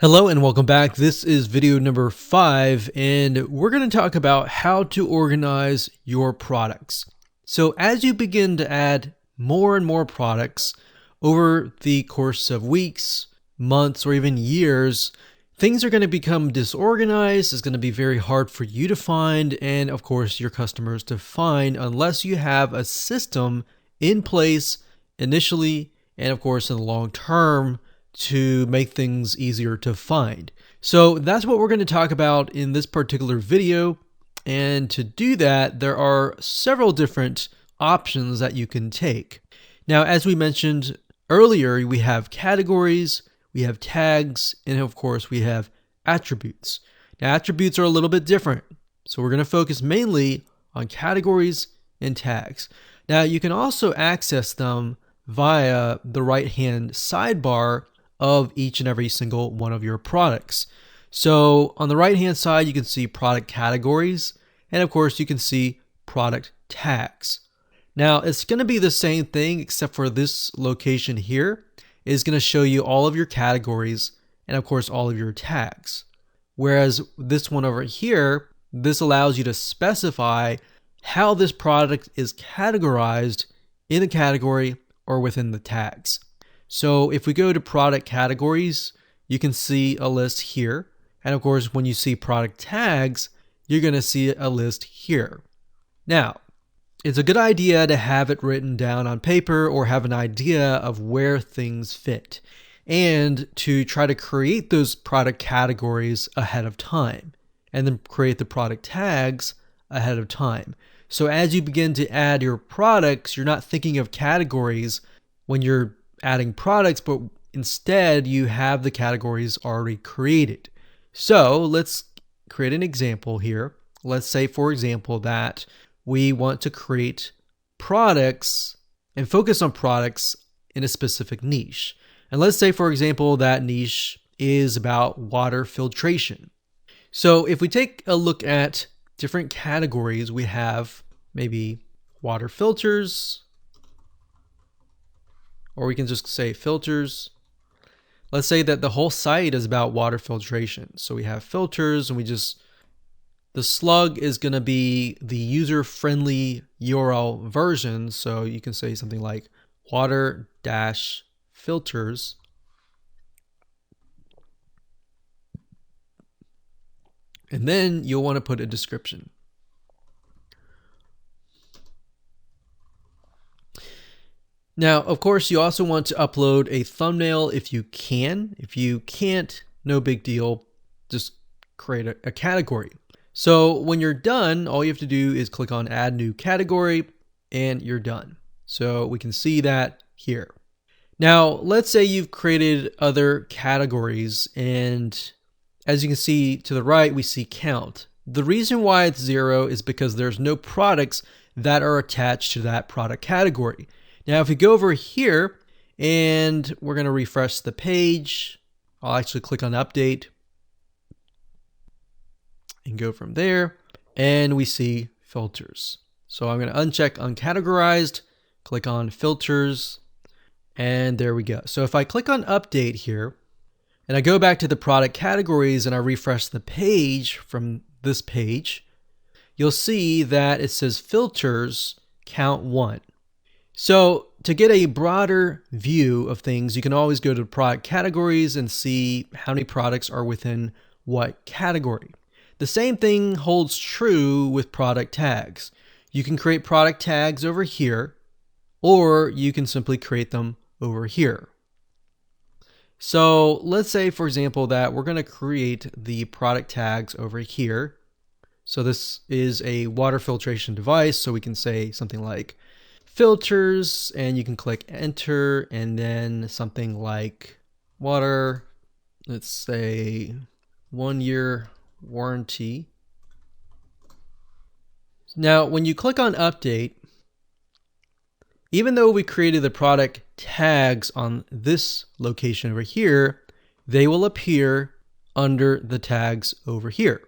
Hello and welcome back. This is video number 5 and we're going to talk about how to organize your products. So as you begin to add more and more products over the course of weeks, months, or even years, things are going to become disorganized. It's going to be very hard for you to find and of course your customers to find unless you have a system in place initially and of course in the long term to make things easier to find. So that's what we're going to talk about in this particular video. And to do that, there are several different options that you can take. Now, as we mentioned earlier, we have categories, we have tags, and of course we have attributes. Now, attributes are a little bit different. So we're going to focus mainly on categories and tags. Now, you can also access them via the right-hand sidebar of each and every single one of your products. So on the right hand side, you can see product categories, and of course you can see product tags. Now it's going to be the same thing except for this location here is going to show you all of your categories and of course all of your tags. Whereas this one over here, this allows you to specify how this product is categorized in the category or within the tags. So if we go to product categories, you can see a list here. And of course, when you see product tags, you're going to see a list here. Now, it's a good idea to have it written down on paper or have an idea of where things fit and to try to create those product categories ahead of time and then create the product tags ahead of time. So as you begin to add your products, you're not thinking of categories when you're adding products, but instead you have the categories already created. So let's create an example here. Let's say, for example, that we want to create products and focus on products in a specific niche. And let's say, for example, that niche is about water filtration. So if we take a look at different categories, we have maybe water filters, or we can just say filters. Let's say that the whole site is about water filtration. So we have filters and the slug is going to be the user-friendly URL version. So you can say something like water-filters. And then you'll want to put a description. Now, of course, you also want to upload a thumbnail if you can. If you can't, no big deal. Just create a category. So when you're done, all you have to do is click on Add New Category, and you're done. So we can see that here. Now, let's say you've created other categories, and as you can see to the right, we see count. The reason why it's 0 is because there's no products that are attached to that product category. Now, if we go over here and we're going to refresh the page, I'll actually click on update and go from there, and we see filters. So I'm going to uncheck uncategorized, click on filters, and there we go. So if I click on update here and I go back to the product categories and I refresh the page from this page, you'll see that it says filters count 1. So to get a broader view of things, you can always go to product categories and see how many products are within what category. The same thing holds true with product tags. You can create product tags over here, or you can simply create them over here. So let's say, for example, that we're going to create the product tags over here. So this is a water filtration device, so we can say something like filters, and you can click enter, and then something like water, let's say 1-year warranty. Now, when you click on update, even though we created the product tags on this location over here, they will appear under the tags over here.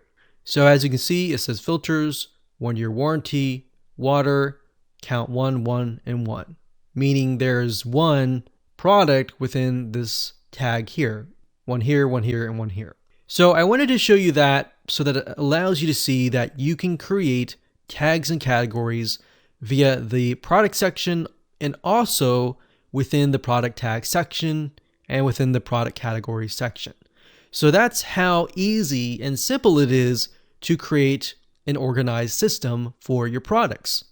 So as you can see, it says filters, 1-year warranty, water, count 1, 1, and 1, meaning there's one product within this tag here. one here, one here, and one here. So I wanted to show you that so that it allows you to see that you can create tags and categories via the product section and also within the product tag section and within the product category section. So that's how easy and simple it is to create an organized system for your products.